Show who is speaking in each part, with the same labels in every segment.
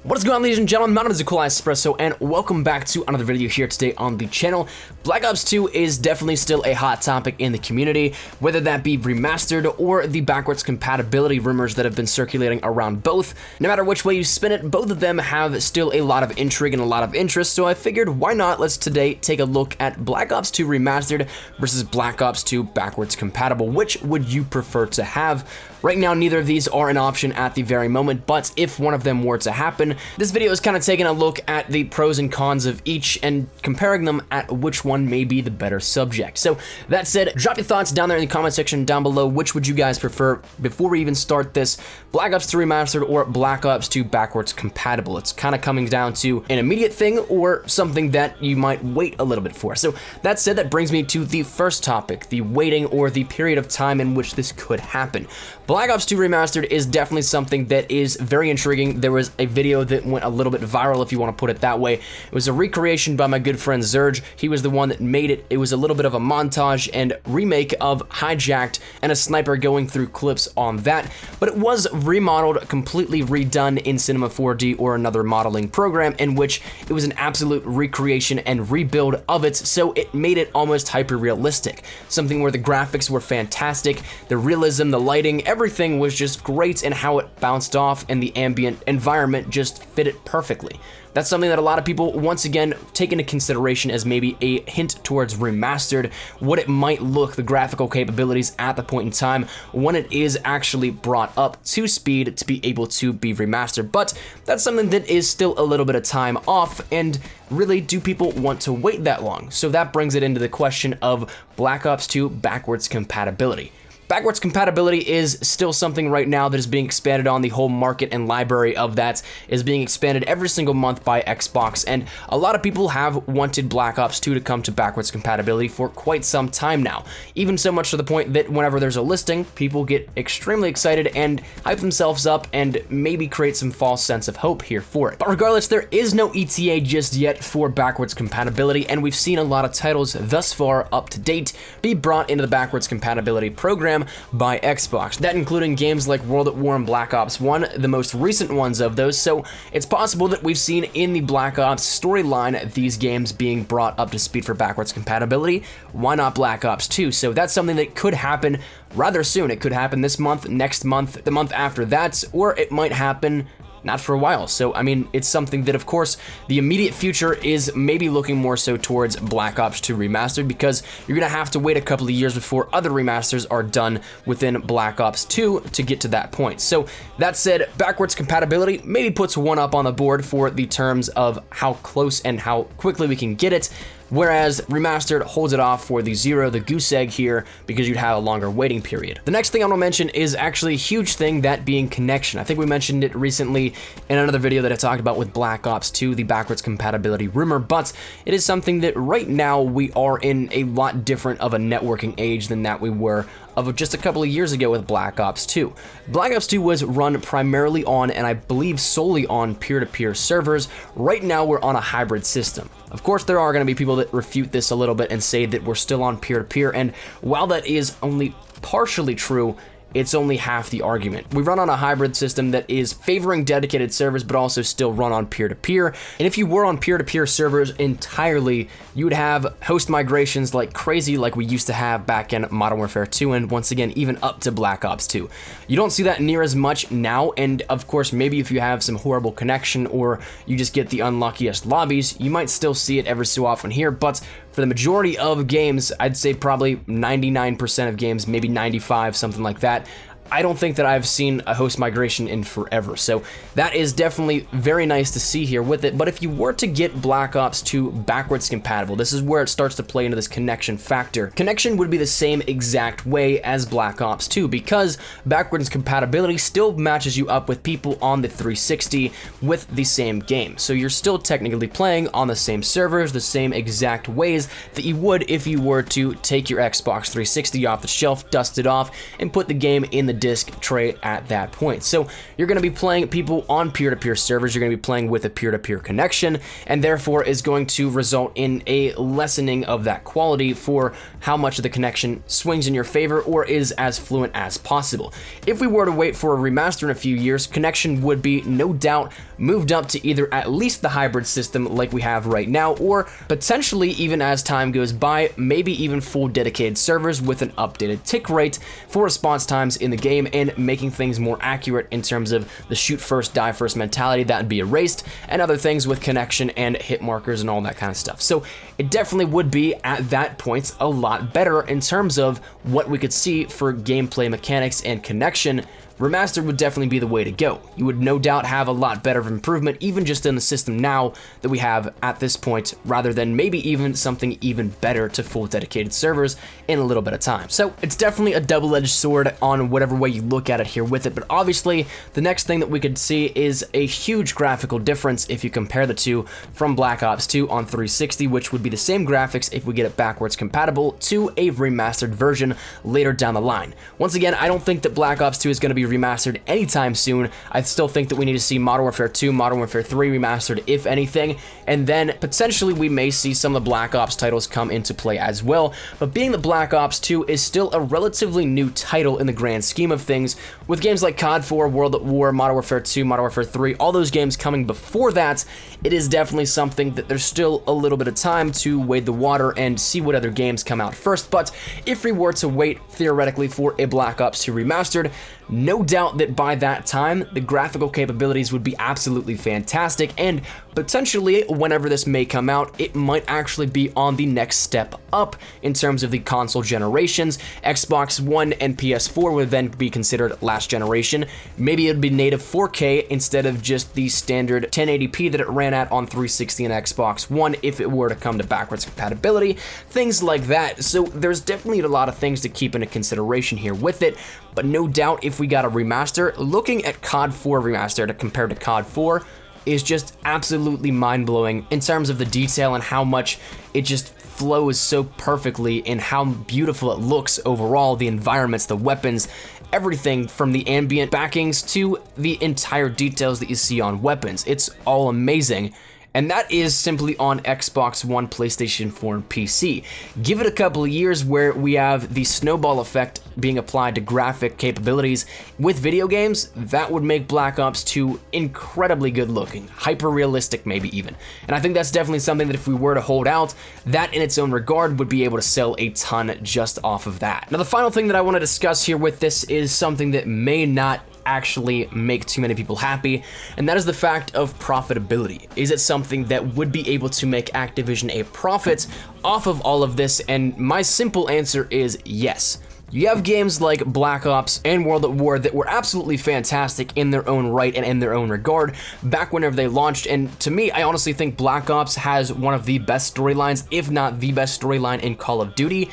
Speaker 1: What is going on, ladies and gentlemen? My name is Cool Espresso, and welcome back to another video here today on the channel. Black Ops 2 is definitely still a hot topic in the community, whether that be remastered or the backwards compatibility rumors that have been circulating around both. No matter which way you spin it, both of them have still a lot of intrigue and a lot of interest, so I figured why not let's today take a look at Black Ops 2 Remastered versus Black Ops 2 backwards compatible. Which would you prefer to have? Right now, neither of these are an option at the very moment, but if one of them were to happen, this video is kind of taking a look at the pros and cons of each and comparing them at which one may be the better subject. So that said, drop your thoughts down there in the comment section down below. Which would you guys prefer before we even start this? Black Ops 2 Remastered or Black Ops 2 backwards compatible? It's kind of coming down to an immediate thing or something that you might wait a little bit for. So that said, that brings me to the first topic, the waiting or the period of time in which this could happen. Black Ops 2 Remastered is definitely something that is very intriguing. There was a video that went a little bit viral, if you want to put it that way. It was a recreation by my good friend Zurge. He was the one that made it. It was a little bit of a montage and remake of Hijacked and a sniper going through clips on that, but it was remodeled, completely redone in Cinema 4D or another modeling program, in which it was an absolute recreation and rebuild of it, so it made it almost hyper-realistic. Something where the graphics were fantastic, the realism, the lighting, everything was just great, and how it bounced off and the ambient environment just fit it perfectly. That's something that a lot of people, once again, take into consideration as maybe a hint towards remastered, what it might look, the graphical capabilities at the point in time when it is actually brought up to speed to be able to be remastered. But that's something that is still a little bit of time off, and really, do people want to wait that long? So that brings it into the question of Black Ops 2 backwards compatibility. Backwards compatibility is still something right now that is being expanded on. The whole market and library of that is being expanded every single month by Xbox, and a lot of people have wanted Black Ops 2 to come to backwards compatibility for quite some time now. Even so much to the point that whenever there's a listing, people get extremely excited and hype themselves up and maybe create some false sense of hope here for it. But regardless, there is no ETA just yet for backwards compatibility, and we've seen a lot of titles thus far up to date be brought into the backwards compatibility program by Xbox, that including games like World at War and Black Ops 1, the most recent ones of those, so it's possible that we've seen in the Black Ops storyline these games being brought up to speed for backwards compatibility. Why not Black Ops 2? So that's something that could happen rather soon. It could happen this month, next month, the month after that, or it might happen not for a while. So, I mean, it's something that, of course, the immediate future is maybe looking more so towards Black Ops 2 Remastered, because you're gonna have to wait a couple of years before other remasters are done within Black Ops 2 to get to that point. So, that said, backwards compatibility maybe puts one up on the board for the terms of how close and how quickly we can get it, whereas Remastered holds it off for the zero, the goose egg here, because you'd have a longer waiting period. The next thing I want to mention is actually a huge thing, that being connection. I think we mentioned it recently in another video that I talked about with Black Ops 2, the backwards compatibility rumor, but it is something that right now we are in a lot different of a networking age than that we were of just a couple of years ago with Black Ops 2. Black Ops 2 was run primarily on, and I believe solely on, peer-to-peer servers. Right now we're on a hybrid system. Of course, there are going to be people that refute this a little bit and say that we're still on peer-to-peer, and while that is only partially true, it's only half the argument. We run on a hybrid system that is favoring dedicated servers, but also still run on peer-to-peer. And if you were on peer-to-peer servers entirely, you would have host migrations like crazy, like we used to have back in Modern Warfare 2, and once again, even up to Black Ops 2. You don't see that near as much now, and of course, maybe if you have some horrible connection or you just get the unluckiest lobbies, you might still see it every so often here, but for the majority of games, I'd say probably 99% of games, maybe 95, something like that, I don't think that I've seen a host migration in forever, so that is definitely very nice to see here with it. But if you were to get Black Ops 2 backwards compatible, this is where it starts to play into this connection factor. Connection would be the same exact way as Black Ops 2, because backwards compatibility still matches you up with people on the 360 with the same game. So you're still technically playing on the same servers, the same exact ways that you would if you were to take your Xbox 360 off the shelf, dust it off, and put the game in the disk tray at that point. So you're going to be playing people on peer-to-peer servers, you're going to be playing with a peer-to-peer connection, and therefore is going to result in a lessening of that quality for how much of the connection swings in your favor or is as fluent as possible. If we were to wait for a remaster in a few years, connection would be no doubt moved up to either at least the hybrid system like we have right now, or potentially even as time goes by, maybe even full dedicated servers with an updated tick rate for response times in the game and making things more accurate in terms of the shoot first, die first mentality that would be erased, and other things with connection and hit markers and all that kind of stuff. So it definitely would be at that point a lot better in terms of what we could see for gameplay mechanics and connection. Remastered would definitely be the way to go. You would no doubt have a lot better of improvement even just in the system now that we have at this point, rather than maybe even something even better to full dedicated servers in a little bit of time. So it's definitely a double-edged sword on whatever way you look at it here with it, but obviously the next thing that we could see is a huge graphical difference if you compare the two from Black Ops 2 on 360, which would be the same graphics if we get it backwards compatible, to a remastered version later down the line. Once again, I don't think that Black Ops 2 is going to be remastered anytime soon. I still think that we need to see Modern Warfare 2, Modern Warfare 3 remastered, if anything, and then potentially we may see some of the Black Ops titles come into play as well. But being that Black Ops 2 is still a relatively new title in the grand scheme of things, with games like COD 4, World at War, Modern Warfare 2, Modern Warfare 3, all those games coming before that, it is definitely something that there's still a little bit of time to wade the water and see what other games come out first. But if we were to wait theoretically for a Black Ops 2 remastered, no doubt that by that time, the graphical capabilities would be absolutely fantastic, and potentially, whenever this may come out, it might actually be on the next step up in terms of the console generations. Xbox One and PS4 would then be considered last generation. Maybe it would be native 4K instead of just the standard 1080p that it ran at on 360 and Xbox One if it were to come to backwards compatibility, things like that. So there's definitely a lot of things to keep into consideration here with it, but no doubt if we got a remaster, looking at COD 4 Remastered compared to COD 4 is just absolutely mind-blowing in terms of the detail and how much it just flows so perfectly and how beautiful it looks overall, the environments, the weapons, everything from the ambient backings to the entire details that you see on weapons. It's all amazing. And that is simply on Xbox One, PlayStation 4, and PC. Give it a couple of years where we have the snowball effect being applied to graphic capabilities with video games, that would make Black Ops 2 incredibly good looking, hyper-realistic maybe even. And I think that's definitely something that if we were to hold out, that in its own regard would be able to sell a ton just off of that. Now the final thing that I want to discuss here with this is something that may not actually make too many people happy, and that is the fact of profitability. Is it something that would be able to make Activision a profit off of all of this? And my simple answer is yes. You have games like Black Ops and World at War that were absolutely fantastic in their own right and in their own regard back whenever they launched, and to me, I honestly think Black Ops has one of the best storylines, if not the best storyline in Call of Duty.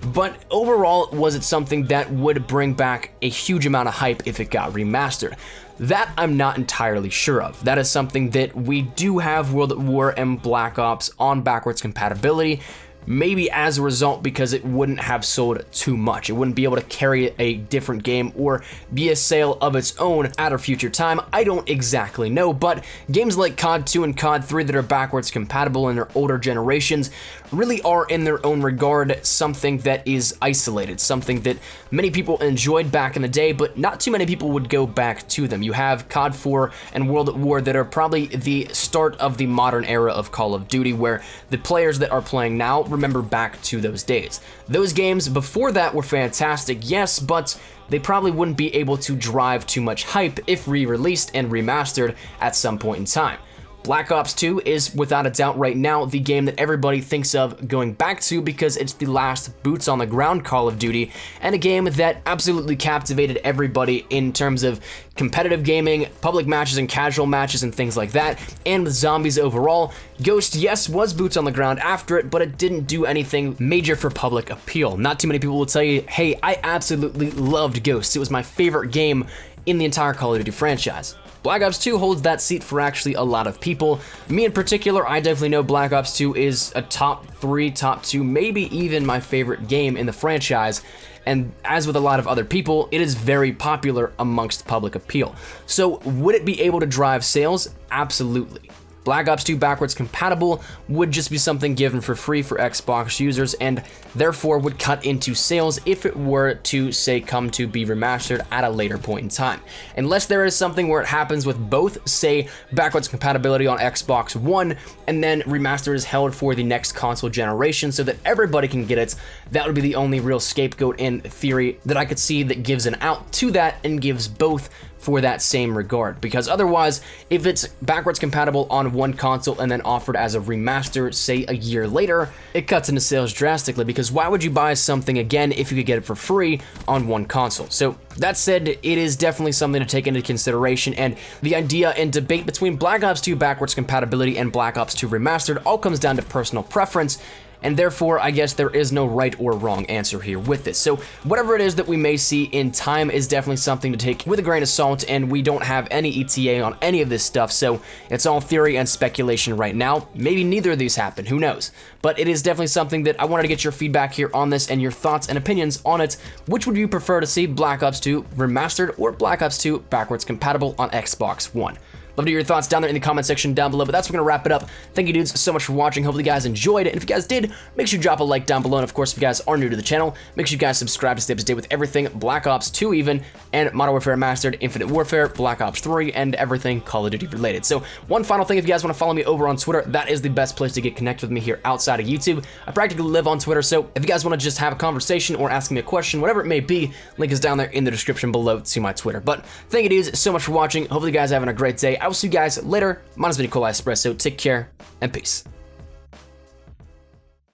Speaker 1: But overall, was it something that would bring back a huge amount of hype if it got remastered? That I'm not entirely sure of. That is something that we do have World at War and Black Ops on backwards compatibility, maybe as a result because it wouldn't have sold too much. It wouldn't be able to carry a different game or be a sale of its own at a future time. I don't exactly know, but games like COD 2 and COD 3 that are backwards compatible in their older generations really are in their own regard something that is isolated, something that many people enjoyed back in the day, but not too many people would go back to them. You have COD 4 and World at War that are probably the start of the modern era of Call of Duty, where the players that are playing now remember back to those days. Those games before that were fantastic, yes, but they probably wouldn't be able to drive too much hype if re-released and remastered at some point in time. Black Ops 2 is without a doubt right now the game that everybody thinks of going back to because it's the last boots on the ground Call of Duty, and a game that absolutely captivated everybody in terms of competitive gaming, public matches and casual matches and things like that, and with zombies overall. Ghost, yes, was boots on the ground after it, but it didn't do anything major for public appeal. Not too many people will tell you, hey, I absolutely loved Ghost. It was my favorite game in the entire Call of Duty franchise. Black Ops 2 holds that seat for actually a lot of people. Me in particular, I definitely know Black Ops 2 is a top 3, top 2, maybe even my favorite game in the franchise. And as with a lot of other people, it is very popular amongst public appeal. So would it be able to drive sales? Absolutely. Black Ops 2 backwards compatible would just be something given for free for Xbox users and therefore would cut into sales if it were to, say, come to be remastered at a later point in time. Unless there is something where it happens with both, say, backwards compatibility on Xbox One and then remaster is held for the next console generation so that everybody can get it, that would be the only real scapegoat in theory that I could see that gives an out to that and gives both for that same regard, because otherwise, if it's backwards compatible on one console and then offered as a remaster, say a year later, it cuts into sales drastically, because why would you buy something again if you could get it for free on one console? So that said, it is definitely something to take into consideration, and the idea and debate between Black Ops 2 backwards compatibility and Black Ops 2 remastered all comes down to personal preference, and therefore, I guess there is no right or wrong answer here with this. So whatever it is that we may see in time is definitely something to take with a grain of salt, and we don't have any ETA on any of this stuff, so it's all theory and speculation right now. Maybe neither of these happen, who knows? But it is definitely something that I wanted to get your feedback here on this and your thoughts and opinions on it. Which would you prefer to see, Black Ops 2 remastered or Black Ops 2 backwards compatible on Xbox One? Love to hear your thoughts down there in the comment section down below, but that's where we're gonna wrap it up. Thank you dudes so much for watching. Hopefully you guys enjoyed it, and if you guys did, make sure you drop a like down below, and of course if you guys are new to the channel, make sure you guys subscribe to stay up to date with everything Black Ops 2 even, and Modern Warfare Remastered, Infinite Warfare, Black Ops 3, and everything Call of Duty related. So one final thing, if you guys want to follow me over on Twitter, that is the best place to get connected with me here outside of YouTube. I practically live on Twitter, so if you guys want to just have a conversation or ask me a question, whatever it may be, link is down there in the description below to my Twitter. But thank you dudes so much for watching. Hopefully you guys are having a great day. I will see you guys later. Mine has been Nikolai Espresso. Take care and peace.